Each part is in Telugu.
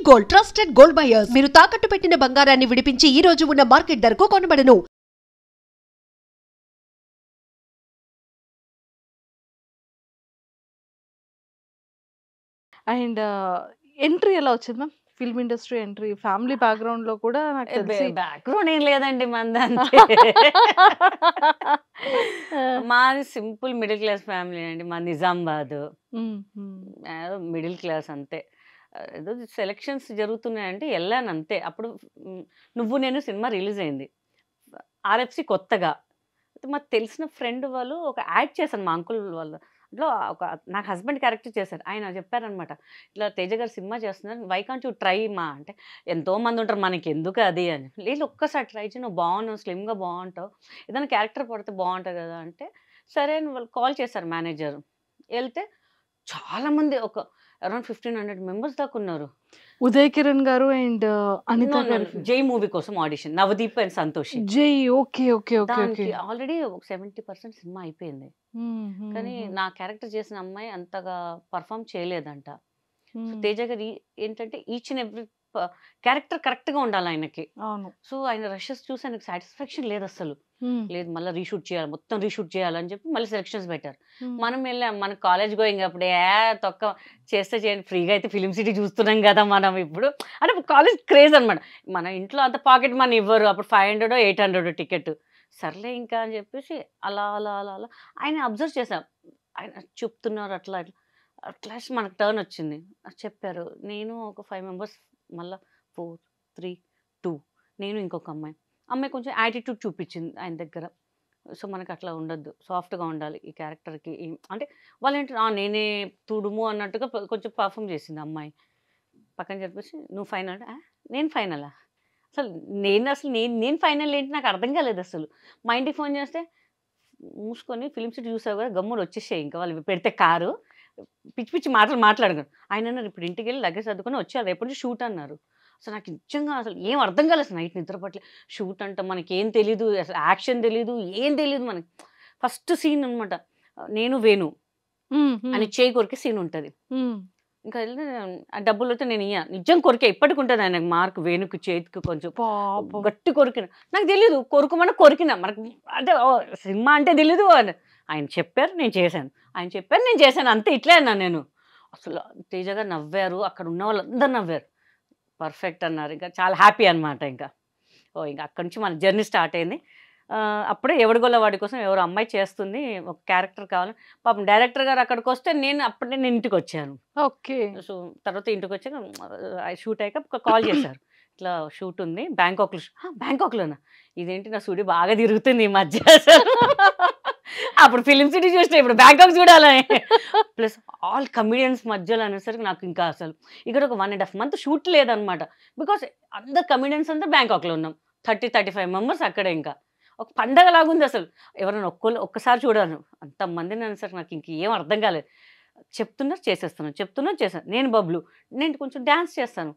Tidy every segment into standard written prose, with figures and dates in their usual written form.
గోల్డ్ ట్రస్టెడ్ గోల్డ్ బయర్స్ మీరు తాకట్టు పెట్టిన బంగారాన్ని విడిపించి ఈ రోజు ఉన్న మార్కెట్ ధరకు కొనబడను. అండ్ ఎంట్రీ ఎలా వచ్చింది ma'am? Film industry entry family background లో కూడా నాకు తెలిసి బ్యాక్గ్రౌండ్ ఏం లేదండి మందంతే. మాది సింపుల్ మిడిల్ క్లాస్ ఫ్యామిలీ అండి. మా నిజామాబాద్ మిడిల్ క్లాస్ అంతే. ఏదో సెలక్షన్స్ జరుగుతున్నాయంటే వెళ్ళాను అంతే. అప్పుడు నువ్వు నేను సినిమా రిలీజ్ అయింది ఆర్ఎఫ్సి కొత్తగా. మాకు తెలిసిన ఫ్రెండ్ వాళ్ళు ఒక యాడ్ చేశాను మా అంకుల్ వాళ్ళు. అట్లా ఒక నాకు హస్బెండ్ క్యారెక్టర్ చేశారు. ఆయన చెప్పారనమాట, ఇట్లా తేజ గారు సినిమా చేస్తున్నారు, వై కాంట్ యూ ట్రై మా అంటే, ఎంతోమంది ఉంటారు మనకి ఎందుకు అది అని. లేదు ఒక్కసారి ట్రై చేయి, నువ్వు బాగున్నావు, స్లిమ్గా బాగుంటావు, ఏదైనా క్యారెక్టర్ పడితే బాగుంటుంది కదా అంటే, సరే అని వాళ్ళు కాల్ చేశారు మేనేజర్. వెళ్తే చాలామంది ఒక అరౌండ్ 1500 మెంబర్స్ దాకా ఉన్నారు. ఉదయ్ కిరణ్ గారు అండ్ అనిత గారు జై మూవీ కోసం ఆడిషన్, నవదీప్ అండ్ సంతోష్. జై ఓకే ఓకే ఓకే దానికి ఆల్రెడీ ఒక 70% సినిమా అయిపోయింది. కానీ నా క్యారెక్టర్ చేసిన అమ్మాయి అంతగా పర్ఫామ్ చేయలేదంట. తేజ గారు ఏంటంటే each and every character correct గా ఉండాలి ఆయనకి. సో ఆయన రషెస్ చూసి ఆయనకు సాటిస్ఫాక్షన్ లేదు అసలు. లేదు మళ్ళీ రీషూట్ చేయాలి, మొత్తం రీషూట్ చేయాలని చెప్పి మళ్ళీ సెలక్షన్స్ పెట్టారు. మనం వెళ్ళాం, మన కాలేజ్ గోయింగ్ అప్పుడే తొక్క చేస్తే చేయండి, ఫ్రీగా అయితే ఫిలిం సిటీ చూస్తున్నాం కదా మనం ఇప్పుడు అంటే కాలేజ్ క్రేజ్ అనమాట. మన ఇంట్లో అంత పాకెట్ మనీ ఇవ్వరు అప్పుడు, 500 800 టికెట్. సర్లే ఇంకా అని చెప్పేసి అలా అలా అలా అలా ఆయన అబ్జర్వ్ చేసాం. ఆయన చెప్తున్నారు అట్లా అట్లా మనకు టర్న్ వచ్చింది. చెప్పారు నేను ఒక 5 మెంబర్స్, మళ్ళీ 4 3 2 నేను ఇంకొక అమ్మాయి కొంచెం యాటిట్యూడ్ చూపించింది ఆయన దగ్గర. సో మనకు అట్లా ఉండొద్దు, సాఫ్ట్గా ఉండాలి ఈ క్యారెక్టర్కి అంటే వాళ్ళు ఏంటి నేనే తుడుము అన్నట్టుగా కొంచెం పర్ఫామ్ చేసింది అమ్మాయి. పక్కన చెప్పేసి నువ్వు ఫైనల్, నేను ఫైనలా? అసలు నేను ఫైనల్ ఏంటి నాకు అర్థం కాలేదు అసలు. మా ఇంటికి ఫోన్ చేస్తే మూసుకొని ఫిలిం సిటీ చూసావు కదా గమ్ములు వచ్చేసాయి, ఇంకా వాళ్ళు పెడితే కారు పిచ్చి పిచ్చి మాటలు మాట్లాడుకున్నారు. ఆయన అన్నారు ఇప్పుడు ఇంటికి వెళ్ళి లగేజ్ చదువుకొని వచ్చారు, రేపటి నుంచి షూట్ అన్నారు. అసలు నాకు నిజంగా అసలు ఏం అర్థం కాలేదు. అసలు నైట్ నిద్రపట్లే. షూట్ అంటే మనకి ఏం తెలీదు, అసలు యాక్షన్ తెలీదు, ఏం తెలీదు మనకి. ఫస్ట్ సీన్ అనమాట, నేను వేణు అని చేయి కొరికే సీన్ ఉంటుంది. ఇంకా వెళ్ళి ఆ డబ్బులు అయితే నేను నిజం కొరికే, ఇప్పటికి ఉంటుంది ఆయనకు మార్క్, వేణుకి చేతికి కొంచెం గట్టి కొరికిన. నాకు తెలీదు కొరుకుమని కొరికిన, మనకు అంటే సినిమా అంటే తెలీదు. ఆయన చెప్పారు నేను చేశాను, ఆయన చెప్పారు నేను చేశాను, అంతే. ఇట్లే అన్నా నేను. అసలు తేజ గారు నవ్వారు, అక్కడ ఉన్న వాళ్ళందరూ నవ్వారు, పర్ఫెక్ట్ అన్నారు. ఇంకా చాలా హ్యాపీ అనమాట. ఇంకా ఇంకా అక్కడి నుంచి మన జర్నీ స్టార్ట్ అయింది. అప్పుడే ఎవడిగోళ్ళ వాడి కోసం ఎవరు అమ్మాయి చేస్తుంది, ఒక క్యారెక్టర్ కావాలి. పాపం డైరెక్టర్ గారు అక్కడికి వస్తే నేను ఇంటికి వచ్చాను. ఓకే. సో తర్వాత ఇంటికి వచ్చాక షూట్ అయ్యాక కాల్ చేశారు, ఇట్లా షూట్ ఉంది బ్యాంకాక్లోనా? ఇదేంటి నా స్టూడియో బాగా తిరుగుతుంది ఈ మధ్య. అప్పుడు ఫిలిం సిటీ చూసిన ఇప్పుడు బ్యాంకాక్ చూడాలని. ప్లస్ ఆల్ కమిడియన్స్ మధ్యలో అనేసరికి నాకు ఇంకా అసలు ఇక్కడ ఒక 1.5 month షూట్ లేదనమాట. బికాస్ అందరు కమిడియన్స్ అంతా బ్యాంకాక్లో ఉన్నాం, 30-35 మెంబర్స్ అక్కడే. ఇంకా ఒక పండగ లాగుంది అసలు. ఎవరైనా ఒక్కసారి చూడాను, అంతమందిని అనేసరికి నాకు ఇంకేం అర్థం కాలేదు. చెప్తున్నారు చేస్తాను. నేను బబ్లు, నేను కొంచెం డ్యాన్స్ చేస్తాను.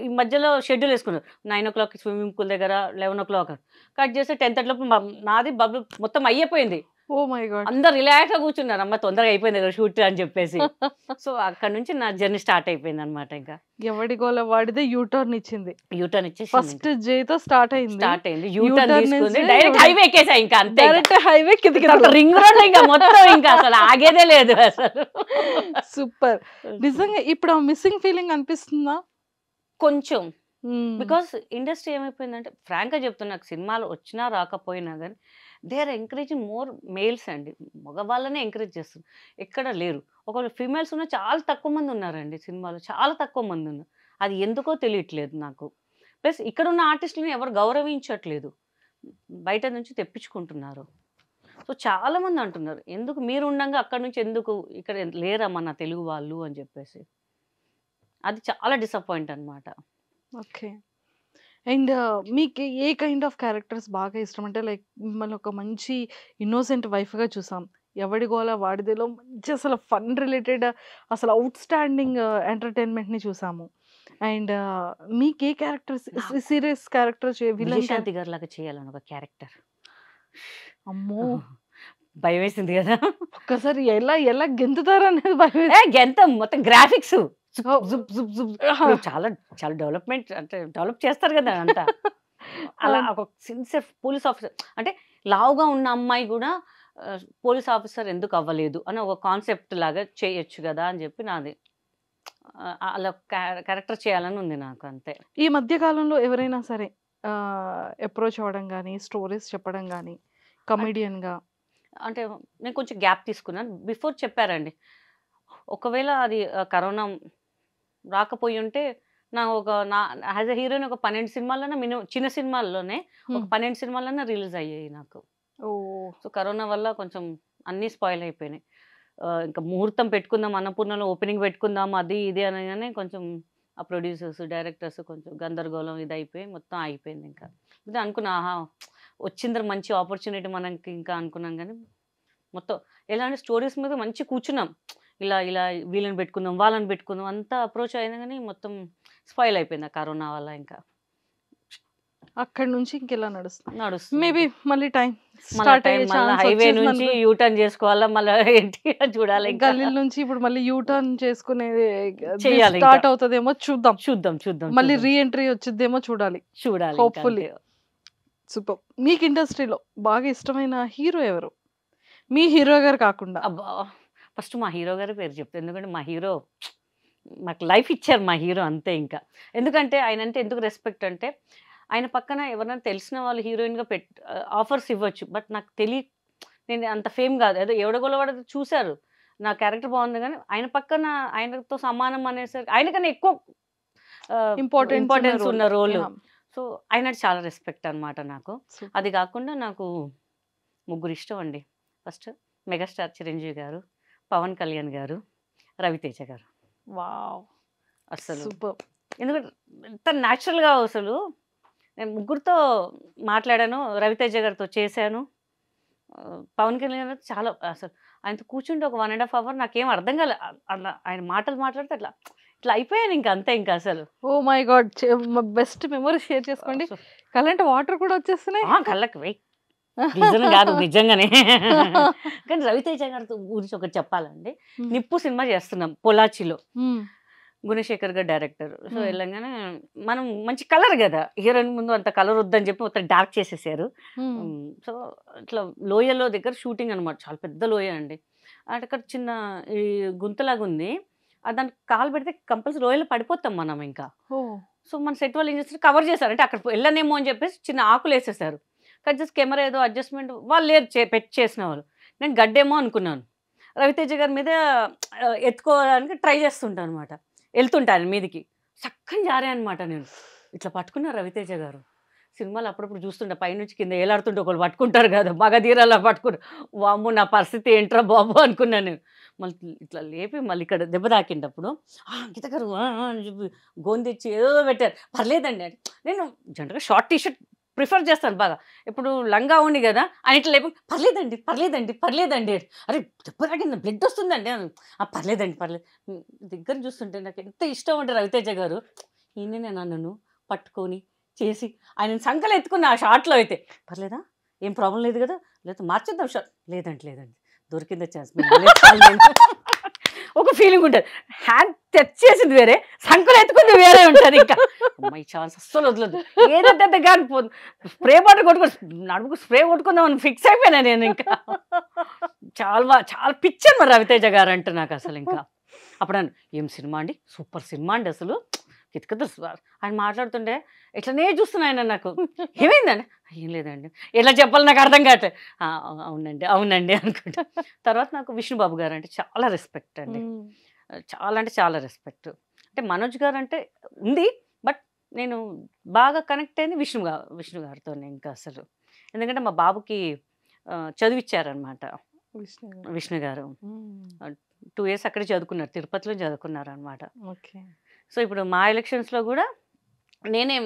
ఈ మధ్యలో షెడ్యూల్ వేసుకున్నారు, 9 o'clock స్విమ్మింగ్ పూల్ దగ్గర, 11 o'clock కట్ చేస్తే 10:30 లోపు నాది బబ్లు మొత్తం అయిపోయింది. ఓ మై గాడ్, అందరు రిలాక్స్గా కూర్చున్నారు, అమ్మ తొందరగా అయిపోయింది కదా షూట్ అని చెప్పేసి. సో అక్కడ నుంచి నా జర్నీ స్టార్ట్ అయిపోయింది అనమాట. ఇంకా ఎవడి గోల వాడిదే యూటర్న్ ఇచ్చింది. యూటర్న్ ఇచ్చేసి ఫస్ట్ జేతో స్టార్ట్ అయింది, యూటర్న్ తీసుకుంది, డైరెక్ట్ హైవే ఎక్కేసా. ఇంకా అంతే, డైరెక్ట్ హైవే కిందకి, రింగ్ రోడ్ ఇంకా మొత్తం, ఇంకా అసలు ఆగేదే లేదు అసలు. సూపర్. నిజంగా ఇప్పుడు ఆ మిస్సింగ్ ఫీలింగ్ అనిపిస్తుందా? కొంచెం. బికాస్ ఇండస్ట్రీ ఏమైపోయిందంటే, ఫ్రాంక్గా చెప్తున్నా, నాకు సినిమాలు వచ్చినా రాకపోయినా కానీ they are encouraging more males అండి. మగవాళ్ళనే ఎంకరేజ్ చేస్తున్నారు, ఎక్కడ లేరు. ఒకవేళ ఫీమేల్స్ ఉన్న చాలా తక్కువ మంది ఉన్నారండి సినిమాలో, చాలా తక్కువ మంది ఉన్నారు. అది ఎందుకో తెలియట్లేదు నాకు. ప్లస్ ఇక్కడ ఉన్న ఆర్టిస్టులని ఎవరు గౌరవించట్లేదు, బయట నుంచి తెప్పించుకుంటున్నారు. సో చాలామంది అంటున్నారు, ఎందుకు మీరు ఉండగా అక్కడ నుంచి ఎందుకు ఇక్కడ లేరా మన తెలుగు వాళ్ళు అని చెప్పేసి. అది చాలా డిసప్పాయింట్ అనమాట. ఓకే. అండ్ మీకు ఏ కైండ్ ఆఫ్ క్యారెక్టర్స్ బాగా ఇష్టం? అంటే లైక్ మిమ్మల్ని ఒక మంచి ఇన్నోసెంట్ వైఫ్గా చూసాం, ఎవడి గోల వాడిదేలో మంచి అసలు ఫన్ రిలేటెడ్ అసలు అవుట్ స్టాండింగ్ ఎంటర్టైన్మెంట్ని చూసాము. అండ్ మీకు ఏ క్యారెక్టర్స్, సీరియస్ క్యారెక్టర్, విజయశాంతి గారి లాగా చేయాలని ఒక క్యారెక్టర్, అమ్మో భయం వేసింది కదా. ఒక్కసారి ఎలా గెంతుతారు అనేది భయం. గెంత మొత్తం గ్రాఫిక్స్ చాలా చాలా డెవలప్మెంట్ అంటే డెవలప్ చేస్తారు కదా అంతా. అలా ఒక సిన్సియర్ పోలీస్ ఆఫీసర్ అంటే లావుగా ఉన్న అమ్మాయి కూడా పోలీస్ ఆఫీసర్ ఎందుకు అవ్వలేదు అని ఒక కాన్సెప్ట్ లాగా చేయొచ్చు కదా అని చెప్పి నాది. అలా క్యారెక్టర్ చేయాలని ఉంది నాకు అంతే. ఈ మధ్య కాలంలో ఎవరైనా సరే అప్రోచ్ అవ్వడం కానీ, స్టోరీస్ చెప్పడం కానీ, కమెడియన్గా అంటే నేను కొంచెం గ్యాప్ తీసుకున్నాను. బిఫోర్ చెప్పారండి, ఒకవేళ అది కరోనా రాకపోయి ఉంటే నా యాజ్ అ హీరోయిన్ ఒక 12 సినిమాలన్నా మినిమం, చిన్న సినిమాల్లోనే ఒక 12 సినిమాలన్నా రిలీజ్ అయ్యాయి నాకు. సో కరోనా వల్ల కొంచెం అన్నీ స్పాయిల్ అయిపోయినాయి. ఇంకా ముహూర్తం పెట్టుకుందాం, అన్నపూర్ణలో ఓపెనింగ్ పెట్టుకుందాం అది ఇది అనగానే కొంచెం ఆ ప్రొడ్యూసర్స్, డైరెక్టర్స్ కొంచెం గందరగోళం ఇది అయిపోయి మొత్తం అయిపోయింది. ఇంకా ఇది అనుకున్నా, ఆహా వచ్చిందర మంచి ఆపర్చునిటీ మనకి ఇంకా అనుకున్నాం. కానీ మొత్తం ఎలాంటి స్టోరీస్ మీద మంచి కూర్చున్నాం, ఇలా ఇలా వీళ్ళని పెట్టుకుందాం వాళ్ళని పెట్టుకుందాం అంతా అప్రోచ్ అయినా కానీ మొత్తం స్పాయిల్ అయిపోయింది ఆ కరోనా వల్ల. ఇంకా అక్కడి నుంచి ఇంకెలా నడుస్తుంది నడుస్తుంది మేబీ మళ్ళీ టైం హైవే నుంచి యూటర్న్ చేసుకోవాలా, మళ్ళీ ఏంటి చూడాలి. గల్లీ నుంచి ఇప్పుడు మళ్ళీ యూటర్న్ చేసుకునేది చేయాలి, స్టార్ట్ అవుతుందేమో చూద్దాం. చూద్దాం మళ్ళీ రీ ఎంట్రీ వచ్చిద్దేమో చూడాలి. హోప్ఫుల్లీ. సూపర్. మీకు ఇండస్ట్రీలో బాగా ఇష్టమైన హీరో ఎవరు, మీ హీరో గారు కాకుండా? అబ్బా, ఫస్ట్ మా హీరో గారి పేరు చెప్తాను, ఎందుకంటే మా హీరో మాకు లైఫ్ ఇచ్చారు మా హీరో అంతే. ఇంకా ఎందుకంటే ఆయన అంటే ఎందుకు రెస్పెక్ట్ అంటే, ఆయన పక్కన ఎవరైనా తెలిసిన వాళ్ళు హీరోయిన్గా ఆఫర్స్ ఇవ్వచ్చు, బట్ నాకు నేను అంత ఫేమ్ కాదు. ఏదో ఎవడగొలవాడ చూశారు, నా క్యారెక్టర్ బాగుంది, కానీ ఆయన పక్కన ఆయనతో సమానం అనేసరికి ఆయనకన్నా ఎక్కువ ఇంపార్టెన్స్ ఉన్న రోల్. సో ఆయన చాలా రెస్పెక్ట్ అనమాట నాకు. అది కాకుండా నాకు ముగ్గురు ఇష్టం అండి. ఫస్ట్ మెగాస్టార్ చిరంజీవి గారు, పవన్ కళ్యాణ్ గారు, రవితేజ గారు. వావ్, అసలు సూపర్. ఎందుకంటే ఎంత న్యాచురల్గా అసలు నేను ముగ్గురితో మాట్లాడాను, రవితేజ గారితో చేశాను, పవన్ కళ్యాణ్ గారు చాలా అసలు ఆయనతో కూర్చుంటే ఒక 1.5 hours నాకేం అర్థం కాలేదు. అలా ఆయన మాటలు మాట్లాడితే అట్లా ఇట్లా అయిపోయాను ఇంకా అంతే. ఇంకా అసలు oh my God, best memory share చేసుకోండి. కళ్ళంటే వాటర్ కూడా వచ్చేస్తున్నాయి. కళ్ళకి వెయ్యి నిజం కాదు నిజంగానే. కానీ రవితేజ గారితో గురించి ఒకటి చెప్పాలండి. నిప్పు సినిమా చేస్తున్నాం పొలాచిలో, గుణశేఖర్ గారు డైరెక్టర్. సో వెళ్ళంగానే మనం మంచి కలర్ కదా, హీరోయిన్ ముందు అంత కలర్ వద్దని చెప్పి మొత్తం డార్క్ చేసేసారు. సో ఇట్లా లోయలో దగ్గర షూటింగ్ అనమాట, చాలా పెద్ద లోయ అండి. అక్కడ చిన్న ఈ గుంతలాగా ఉంది, దానికి కాలు పెడితే కంపల్సరీ లోయలో పడిపోతాం మనం ఇంకా. సో మన సెట్ వాళ్ళు ఏం చేస్తారు, కవర్ చేశారు, అంటే అక్కడ వెళ్ళనేమో అని చెప్పేసి చిన్న ఆకులు వేసేసారు. కానీ జస్ట్ కెమెరా ఏదో అడ్జస్ట్మెంట్ వాళ్ళు లేరు చేసిన వాళ్ళు. నేను గడ్డేమో అనుకున్నాను. రవితేజ గారి మీద ఎత్తుకోవడానికి ట్రై చేస్తుంటాను అనమాట, వెళ్తుంటాను మీదికి, చక్కని జారే అనమాట. నేను ఇట్లా పట్టుకున్నారు రవితేజ గారు. సినిమాలు అప్పుడప్పుడు చూస్తుంటే పైనుంచి కింద ఏలాడుతుంటే ఒకళ్ళు పట్టుకుంటారు కదా, మగధీరాలా పట్టుకుని, వామ్మో నా పరిస్థితి ఏంట్రా బాబు అనుకున్నాను నేను. మళ్ళీ ఇట్లా లేపి మళ్ళీ ఇక్కడ దెబ్బ తాకినప్పుడు గీత గారు అని చెప్పి గోన్ తెచ్చి ఏదో పెట్టారు. పర్లేదండి అంటే, నేను జనరల్గా షార్ట్ టీషర్ట్ ప్రిఫర్ చేస్తాను బాగా. ఇప్పుడు లంగా ఉంది కదా అని ఇట్లా లేపు, పర్లేదండి పర్లేదండి పర్లేదండి, అరే దెబ్బ తాకింది బ్లడ్ వస్తుందండి, పర్లేదండి పర్లేదు. దగ్గర చూస్తుంటే నాకు ఎంత ఇష్టం అంటే రవితేజ గారు, ఈయననే నన్ను పట్టుకొని చేసి ఆయన సంకలు ఎత్తుకున్న ఆ షార్ట్లో అయితే, పర్లేదా ఏం ప్రాబ్లం లేదు కదా, లేదా మార్చేద్దాం షార్ట్, లేదండి దొరికిందే ఛాన్స్, ఒక ఫీలింగ్ ఉంటుంది. హ్యాండ్ తెచ్చేసింది వేరే, సంకలు ఎత్తుకుంది వేరే ఉంటుంది. ఇంకా అమ్మాయి ఛాన్స్ అస్సలు వదలదు, ఏదంటే కానీ పోదు. స్ప్రే బాటిల్ కొట్టుకుని నడుముకు స్ప్రే కొట్టుకుందామని ఫిక్స్ అయిపోయినా నేను. ఇంకా చాలా పిచ్చాను మరి రవితేజ గారు అంటే నాకు అసలు. ఇంకా అప్పుడు ఏం సినిమా అండి, సూపర్ సినిమా అండి అసలు, కితకత ఆయన మాట్లాడుతుంటే ఇట్లనే చూస్తున్నా ఆయన. నాకు ఏమైందండి, ఏం లేదండి, ఎట్లా చెప్పాలి నాకు అర్థం కావట్లేదు. అవునండి అనుకుంటా. తర్వాత నాకు విష్ణుబాబు గారు అంటే చాలా రెస్పెక్ట్ అండి, చాలా అంటే చాలా రెస్పెక్ట్. అంటే మనోజ్ గారు అంటే ఉంది, బట్ నేను బాగా కనెక్ట్ అయింది విష్ణు గారితోనే ఇంకా అసలు. ఎందుకంటే మా బాబుకి చదివిచ్చారనమాట విష్ణు గారు. 2 years అక్కడే చదువుకున్నారు, తిరుపతిలో చదువుకున్నారు అనమాట. ఓకే. సో ఇప్పుడు మా ఎలక్షన్స్లో కూడా నేనే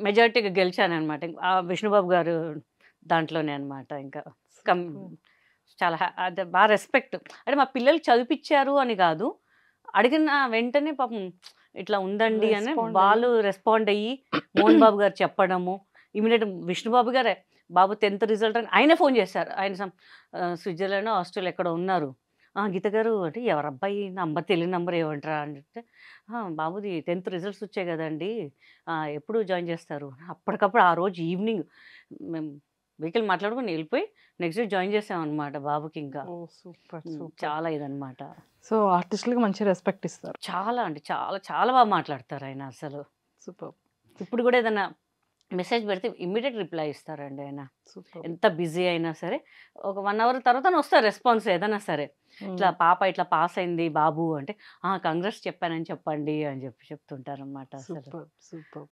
మెజారిటీగా గెలిచాను అనమాట, ఆ విష్ణుబాబు గారు దాంట్లోనే అనమాట. ఇంకా చాలా అది బాగా రెస్పెక్ట్. అంటే మా పిల్లలు చదివిపించారు అని కాదు, అడిగిన వెంటనే పాపం ఇట్లా ఉందండి అని వాళ్ళు రెస్పాండ్ అయ్యి మోహన్ బాబు గారు చెప్పడము, ఇమీడియట్ విష్ణుబాబు గారే బాబు 10th రిజల్ట్ అని ఆయనే ఫోన్ చేశారు. ఆయన స్విట్జర్లాండ్ ఆస్ట్రేలియా ఎక్కడ ఉన్నారు, గీత గారు అంటే ఎవరబ్బాయి నంబర్ తెలియని నంబర్ ఏమంటారా అని చెప్తే బాబుది 10th రిజల్ట్స్ వచ్చాయి కదండి ఎప్పుడు జాయిన్ చేస్తారు అప్పటికప్పుడు ఆ రోజు ఈవినింగ్ మేము వెహికల్ మాట్లాడుకుని వెళ్ళిపోయి నెక్స్ట్ డే జాయిన్ చేసామన్నమాట బాబుకి. ఇంకా సూపర్ సూపర్. చాలా ఇదనమాట. సో ఆర్టిస్టులకి మంచి రెస్పెక్ట్ ఇస్తారు. చాలా అంటే చాలా చాలా బాగా మాట్లాడతారు ఆయన అసలు. సూపర్ ఇప్పుడు కూడా ఏదైనా మెసేజ్ పెడితే ఇమ్మీడియట్ రిప్లై ఇస్తారండి ఆయన. సూపర్. ఎంత బిజీ అయినా సరే ఒక 1 అవర్ తర్వాత వస్తారు రెస్పాన్స్ ఏదైనా సరే. ఇట్లా పాప ఇట్లా పాస్ అయింది బాబు అంటే కంగ్రెస్ చెప్పానని చెప్పండి అని చెప్తుంటారు అనమాట అసలు. Super super.